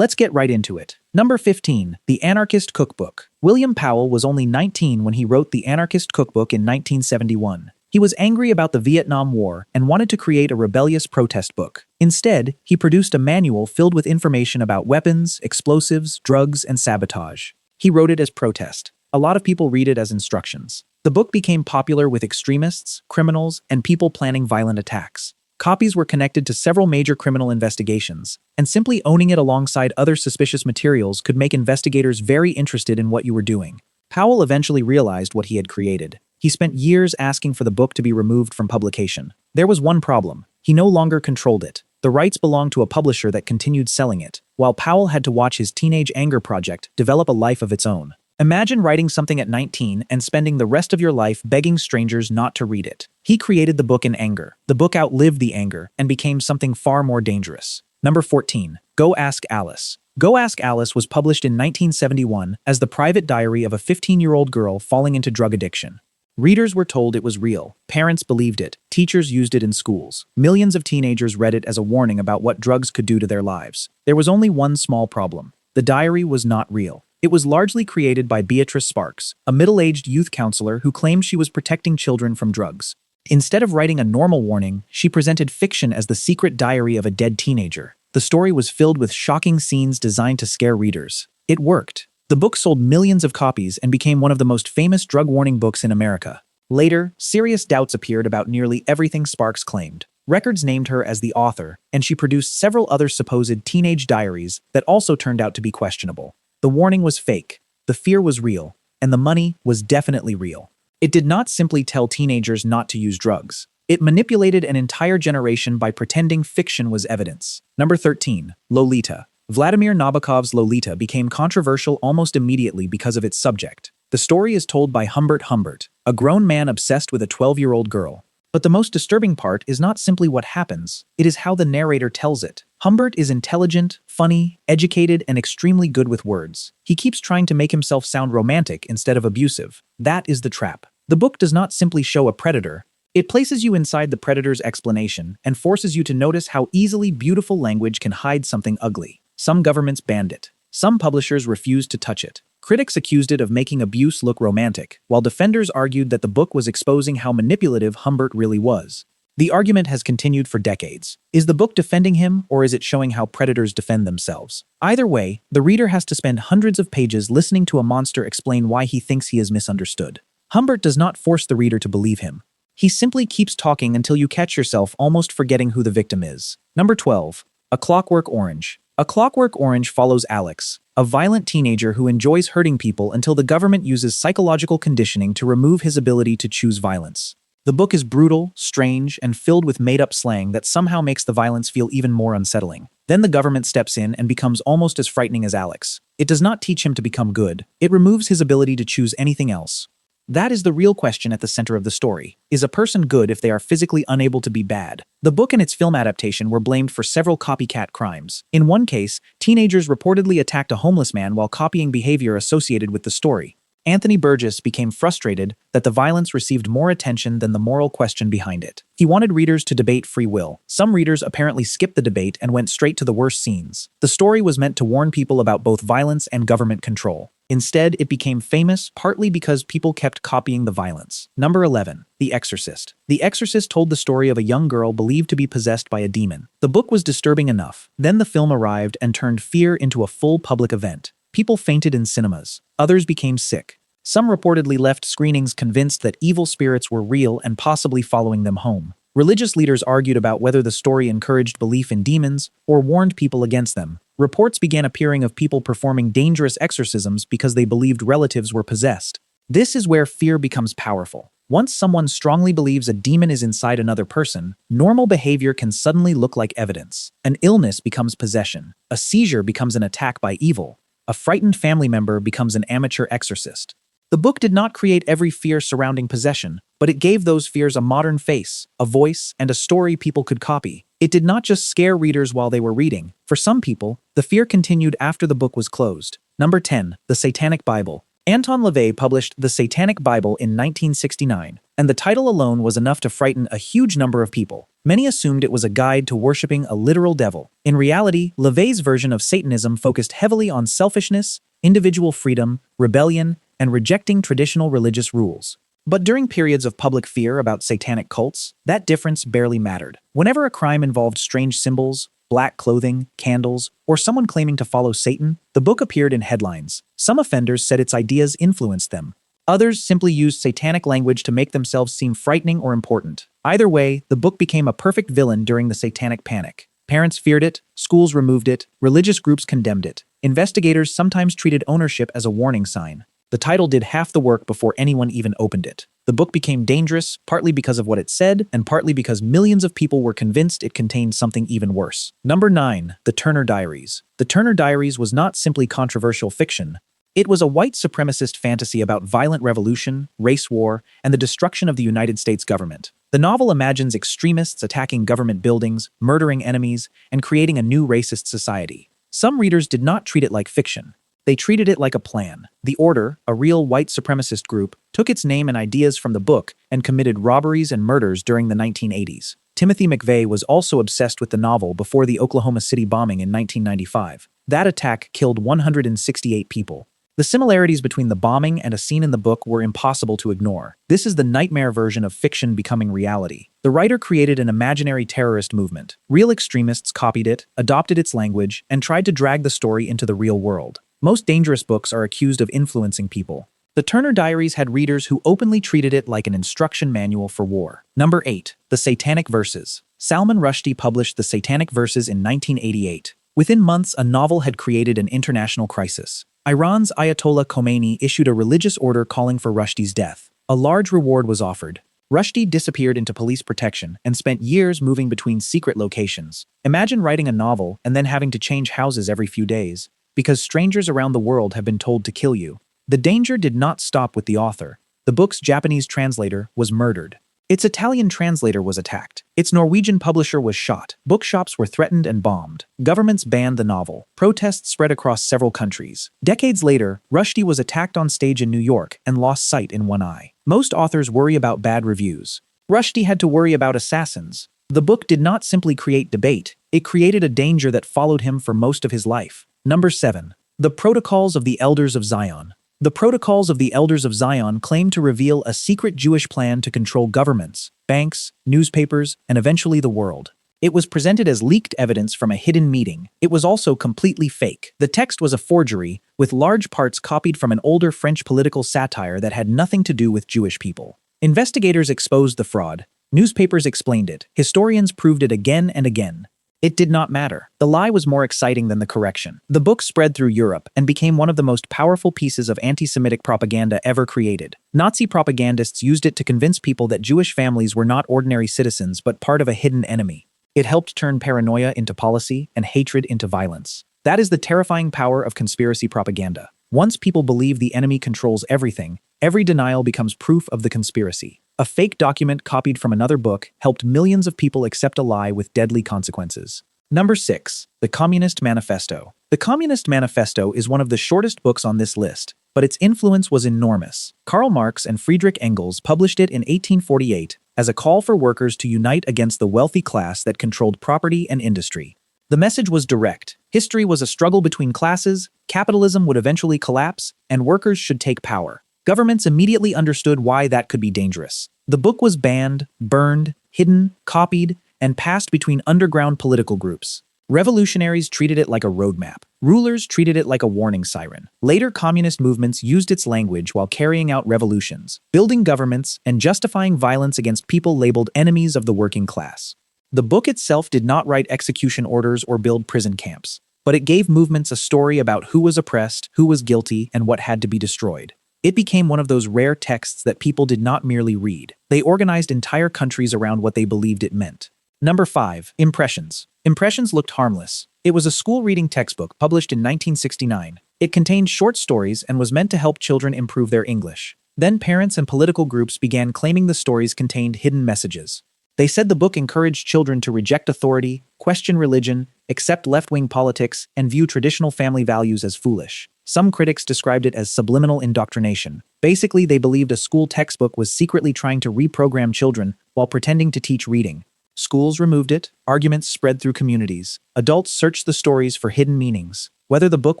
Let's get right into it. Number 15. The Anarchist Cookbook. William Powell was only 19 when he wrote the Anarchist Cookbook in 1971. He was angry about the Vietnam War and wanted to create a rebellious protest book. Instead, he produced a manual filled with information about weapons, explosives, drugs, and sabotage. He wrote it as protest. A lot of people read it as instructions. The book became popular with extremists, criminals, and people planning violent attacks. Copies were connected to several major criminal investigations, and simply owning it alongside other suspicious materials could make investigators very interested in what you were doing. Powell eventually realized what he had created. He spent years asking for the book to be removed from publication. There was one problem. He no longer controlled it. The rights belonged to a publisher that continued selling it, while Powell had to watch his teenage anger project develop a life of its own. Imagine writing something at 19 and spending the rest of your life begging strangers not to read it. He created the book in anger. The book outlived the anger and became something far more dangerous. Number 14. Go Ask Alice. Go Ask Alice was published in 1971 as the private diary of a 15-year-old girl falling into drug addiction. Readers were told it was real. Parents believed it. Teachers used it in schools. Millions of teenagers read it as a warning about what drugs could do to their lives. There was only one small problem. The diary was not real. It was largely created by Beatrice Sparks, a middle-aged youth counselor who claimed she was protecting children from drugs. Instead of writing a normal warning, she presented fiction as the secret diary of a dead teenager. The story was filled with shocking scenes designed to scare readers. It worked. The book sold millions of copies and became one of the most famous drug warning books in America. Later, serious doubts appeared about nearly everything Sparks claimed. Records named her as the author, and she produced several other supposed teenage diaries that also turned out to be questionable. The warning was fake, the fear was real, and the money was definitely real. It did not simply tell teenagers not to use drugs. It manipulated an entire generation by pretending fiction was evidence. Number 13. Lolita. Vladimir Nabokov's Lolita became controversial almost immediately because of its subject. The story is told by Humbert, a grown man obsessed with a 12-year-old girl. But the most disturbing part is not simply what happens, it is how the narrator tells it. Humbert is intelligent, funny, educated, and extremely good with words. He keeps trying to make himself sound romantic instead of abusive. That is the trap. The book does not simply show a predator. It places you inside the predator's explanation and forces you to notice how easily beautiful language can hide something ugly. Some governments banned it. Some publishers refused to touch it. Critics accused it of making abuse look romantic, while defenders argued that the book was exposing how manipulative Humbert really was. The argument has continued for decades. Is the book defending him, or is it showing how predators defend themselves? Either way, the reader has to spend hundreds of pages listening to a monster explain why he thinks he is misunderstood. Humbert does not force the reader to believe him. He simply keeps talking until you catch yourself almost forgetting who the victim is. Number 12. A Clockwork Orange. A Clockwork Orange follows Alex, a violent teenager who enjoys hurting people until the government uses psychological conditioning to remove his ability to choose violence. The book is brutal, strange, and filled with made-up slang that somehow makes the violence feel even more unsettling. Then the government steps in and becomes almost as frightening as Alex. It does not teach him to become good. It removes his ability to choose anything else. That is the real question at the center of the story. Is a person good if they are physically unable to be bad? The book and its film adaptation were blamed for several copycat crimes. In one case, teenagers reportedly attacked a homeless man while copying behavior associated with the story. Anthony Burgess became frustrated that the violence received more attention than the moral question behind it. He wanted readers to debate free will. Some readers apparently skipped the debate and went straight to the worst scenes. The story was meant to warn people about both violence and government control. Instead, it became famous partly because people kept copying the violence. Number 11. The Exorcist. The Exorcist told the story of a young girl believed to be possessed by a demon. The book was disturbing enough. Then the film arrived and turned fear into a full public event. People fainted in cinemas. Others became sick. Some reportedly left screenings convinced that evil spirits were real and possibly following them home. Religious leaders argued about whether the story encouraged belief in demons or warned people against them. Reports began appearing of people performing dangerous exorcisms because they believed relatives were possessed. This is where fear becomes powerful. Once someone strongly believes a demon is inside another person, normal behavior can suddenly look like evidence. An illness becomes possession. A seizure becomes an attack by evil. A frightened family member becomes an amateur exorcist. The book did not create every fear surrounding possession, but it gave those fears a modern face, a voice, and a story people could copy. It did not just scare readers while they were reading. For some people, the fear continued after the book was closed. Number 10. The Satanic Bible. Anton LaVey published The Satanic Bible in 1969, and the title alone was enough to frighten a huge number of people. Many assumed it was a guide to worshipping a literal devil. In reality, LaVey's version of Satanism focused heavily on selfishness, individual freedom, rebellion, and rejecting traditional religious rules. But during periods of public fear about satanic cults, that difference barely mattered. Whenever a crime involved strange symbols, black clothing, candles, or someone claiming to follow Satan, the book appeared in headlines. Some offenders said its ideas influenced them. Others simply used satanic language to make themselves seem frightening or important. Either way, the book became a perfect villain during the Satanic Panic. Parents feared it, schools removed it, religious groups condemned it. Investigators sometimes treated ownership as a warning sign. The title did half the work before anyone even opened it. The book became dangerous, partly because of what it said, and partly because millions of people were convinced it contained something even worse. Number 9. The Turner Diaries. The Turner Diaries was not simply controversial fiction. It was a white supremacist fantasy about violent revolution, race war, and the destruction of the United States government. The novel imagines extremists attacking government buildings, murdering enemies, and creating a new racist society. Some readers did not treat it like fiction. They treated it like a plan. The Order, a real white supremacist group, took its name and ideas from the book and committed robberies and murders during the 1980s. Timothy McVeigh was also obsessed with the novel before the Oklahoma City bombing in 1995. That attack killed 168 people. The similarities between the bombing and a scene in the book were impossible to ignore. This is the nightmare version of fiction becoming reality. The writer created an imaginary terrorist movement. Real extremists copied it, adopted its language, and tried to drag the story into the real world. Most dangerous books are accused of influencing people. The Turner Diaries had readers who openly treated it like an instruction manual for war. Number 8. The Satanic Verses. Salman Rushdie published The Satanic Verses in 1988. Within months, a novel had created an international crisis. Iran's Ayatollah Khomeini issued a religious order calling for Rushdie's death. A large reward was offered. Rushdie disappeared into police protection and spent years moving between secret locations. Imagine writing a novel and then having to change houses every few days, because strangers around the world have been told to kill you. The danger did not stop with the author. The book's Japanese translator was murdered. Its Italian translator was attacked. Its Norwegian publisher was shot. Bookshops were threatened and bombed. Governments banned the novel. Protests spread across several countries. Decades later, Rushdie was attacked on stage in New York and lost sight in one eye. Most authors worry about bad reviews. Rushdie had to worry about assassins. The book did not simply create debate. It created a danger that followed him for most of his life. Number 7. The Protocols of the Elders of Zion. The Protocols of the Elders of Zion claim to reveal a secret Jewish plan to control governments, banks, newspapers, and eventually the world. It was presented as leaked evidence from a hidden meeting. It was also completely fake. The text was a forgery, with large parts copied from an older French political satire that had nothing to do with Jewish people. Investigators exposed the fraud. Newspapers explained it. Historians proved it again and again. It did not matter. The lie was more exciting than the correction. The book spread through Europe and became one of the most powerful pieces of anti-Semitic propaganda ever created. Nazi propagandists used it to convince people that Jewish families were not ordinary citizens but part of a hidden enemy. It helped turn paranoia into policy and hatred into violence. That is the terrifying power of conspiracy propaganda. Once people believe the enemy controls everything, every denial becomes proof of the conspiracy. A fake document copied from another book helped millions of people accept a lie with deadly consequences. Number 6. The Communist Manifesto. The Communist Manifesto is one of the shortest books on this list, but its influence was enormous. Karl Marx and Friedrich Engels published it in 1848 as a call for workers to unite against the wealthy class that controlled property and industry. The message was direct. History was a struggle between classes, capitalism would eventually collapse, and workers should take power. Governments immediately understood why that could be dangerous. The book was banned, burned, hidden, copied, and passed between underground political groups. Revolutionaries treated it like a roadmap. Rulers treated it like a warning siren. Later communist movements used its language while carrying out revolutions, building governments, and justifying violence against people labeled enemies of the working class. The book itself did not write execution orders or build prison camps, but it gave movements a story about who was oppressed, who was guilty, and what had to be destroyed. It became one of those rare texts that people did not merely read. They organized entire countries around what they believed it meant. Number 5. Impressions. Impressions looked harmless. It was a school reading textbook published in 1969. It contained short stories and was meant to help children improve their English. Then parents and political groups began claiming the stories contained hidden messages. They said the book encouraged children to reject authority, question religion, accept left-wing politics, and view traditional family values as foolish. Some critics described it as subliminal indoctrination. Basically, they believed a school textbook was secretly trying to reprogram children while pretending to teach reading. Schools removed it, arguments spread through communities. Adults searched the stories for hidden meanings. Whether the book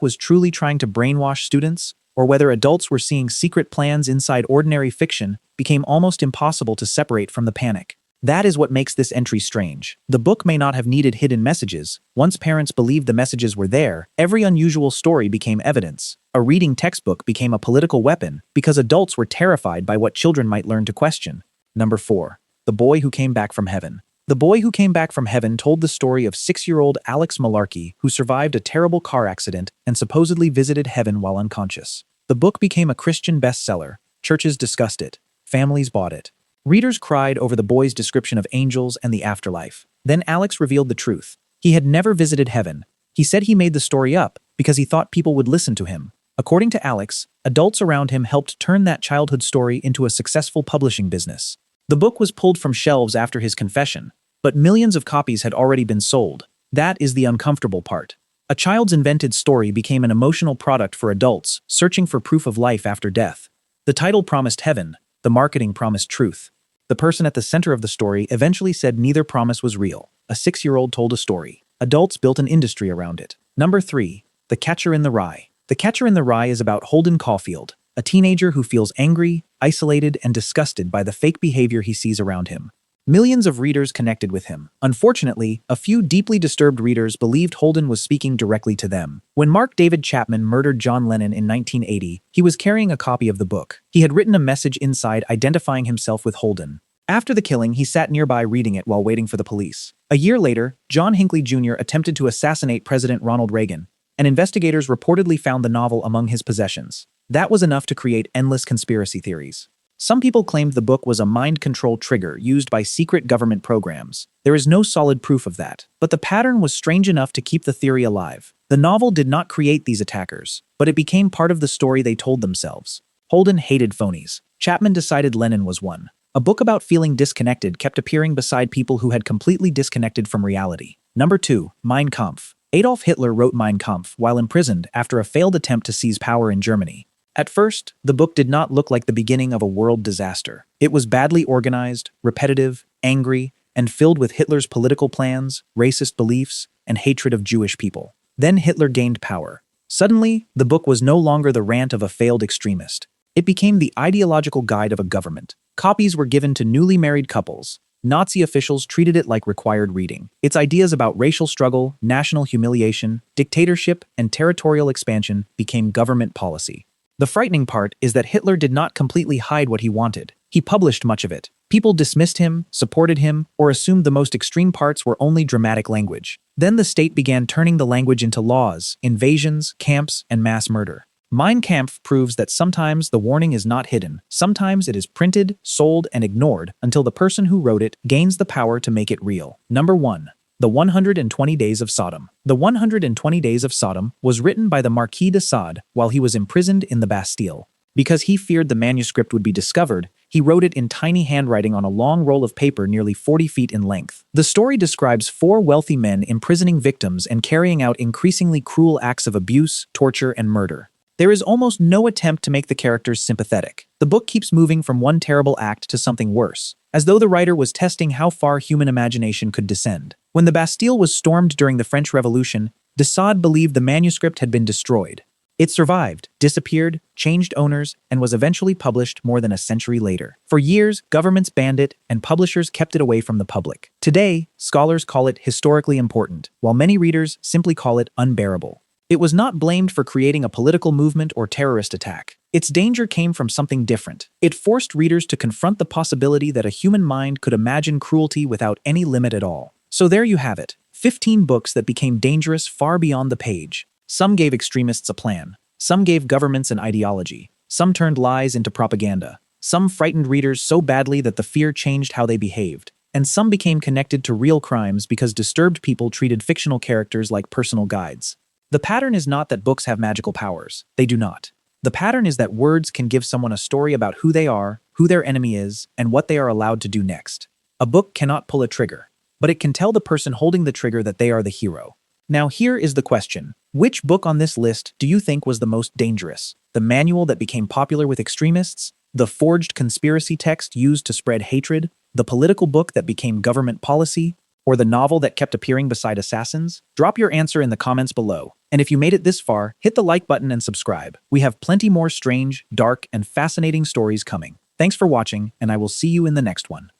was truly trying to brainwash students, or whether adults were seeing secret plans inside ordinary fiction, became almost impossible to separate from the panic. That is what makes this entry strange. The book may not have needed hidden messages. Once parents believed the messages were there, every unusual story became evidence. A reading textbook became a political weapon because adults were terrified by what children might learn to question. Number 4. The Boy Who Came Back from Heaven. The Boy Who Came Back from Heaven told the story of 6-year-old Alex Malarkey, who survived a terrible car accident and supposedly visited heaven while unconscious. The book became a Christian bestseller. Churches discussed it. Families bought it. Readers cried over the boy's description of angels and the afterlife. Then Alex revealed the truth. He had never visited heaven. He said he made the story up because he thought people would listen to him. According to Alex, adults around him helped turn that childhood story into a successful publishing business. The book was pulled from shelves after his confession, but millions of copies had already been sold. That is the uncomfortable part. A child's invented story became an emotional product for adults searching for proof of life after death. The title promised heaven. The marketing promised truth. The person at the center of the story eventually said neither promise was real. A 6-year-old told a story. Adults built an industry around it. Number 3. The Catcher in the Rye. The Catcher in the Rye is about Holden Caulfield, a teenager who feels angry, isolated, and disgusted by the fake behavior he sees around him. Millions of readers connected with him. Unfortunately, a few deeply disturbed readers believed Holden was speaking directly to them. When Mark David Chapman murdered John Lennon in 1980, he was carrying a copy of the book. He had written a message inside identifying himself with Holden. After the killing, he sat nearby reading it while waiting for the police. A year later, John Hinckley Jr. attempted to assassinate President Ronald Reagan, and investigators reportedly found the novel among his possessions. That was enough to create endless conspiracy theories. Some people claimed the book was a mind control trigger used by secret government programs. There is no solid proof of that, but the pattern was strange enough to keep the theory alive. The novel did not create these attackers, but it became part of the story they told themselves. Holden hated phonies. Chapman decided Lennon was one. A book about feeling disconnected kept appearing beside people who had completely disconnected from reality. Number 2. Mein Kampf. Adolf Hitler wrote Mein Kampf while imprisoned after a failed attempt to seize power in Germany. At first, the book did not look like the beginning of a world disaster. It was badly organized, repetitive, angry, and filled with Hitler's political plans, racist beliefs, and hatred of Jewish people. Then Hitler gained power. Suddenly, the book was no longer the rant of a failed extremist. It became the ideological guide of a government. Copies were given to newly married couples. Nazi officials treated it like required reading. Its ideas about racial struggle, national humiliation, dictatorship, and territorial expansion became government policy. The frightening part is that Hitler did not completely hide what he wanted. He published much of it. People dismissed him, supported him, or assumed the most extreme parts were only dramatic language. Then the state began turning the language into laws, invasions, camps, and mass murder. Mein Kampf proves that sometimes the warning is not hidden. Sometimes it is printed, sold, and ignored until the person who wrote it gains the power to make it real. Number 1. The 120 Days of Sodom. The 120 Days of Sodom was written by the Marquis de Sade while he was imprisoned in the Bastille. Because he feared the manuscript would be discovered, he wrote it in tiny handwriting on a long roll of paper nearly 40 feet in length. The story describes 4 wealthy men imprisoning victims and carrying out increasingly cruel acts of abuse, torture, and murder. There is almost no attempt to make the characters sympathetic. The book keeps moving from one terrible act to something worse, as though the writer was testing how far human imagination could descend. When the Bastille was stormed during the French Revolution, de Sade believed the manuscript had been destroyed. It survived, disappeared, changed owners, and was eventually published more than a century later. For years, governments banned it, and publishers kept it away from the public. Today, scholars call it historically important, while many readers simply call it unbearable. It was not blamed for creating a political movement or terrorist attack. Its danger came from something different. It forced readers to confront the possibility that a human mind could imagine cruelty without any limit at all. So there you have it, 15 books that became dangerous far beyond the page. Some gave extremists a plan. Some gave governments an ideology. Some turned lies into propaganda. Some frightened readers so badly that the fear changed how they behaved. And some became connected to real crimes because disturbed people treated fictional characters like personal guides. The pattern is not that books have magical powers. They do not. The pattern is that words can give someone a story about who they are, who their enemy is, and what they are allowed to do next. A book cannot pull a trigger, but it can tell the person holding the trigger that they are the hero. Now here is the question. Which book on this list do you think was the most dangerous? The manual that became popular with extremists? The forged conspiracy text used to spread hatred? The political book that became government policy? Or the novel that kept appearing beside assassins? Drop your answer in the comments below. And if you made it this far, hit the like button and subscribe. We have plenty more strange, dark, and fascinating stories coming. Thanks for watching, and I will see you in the next one.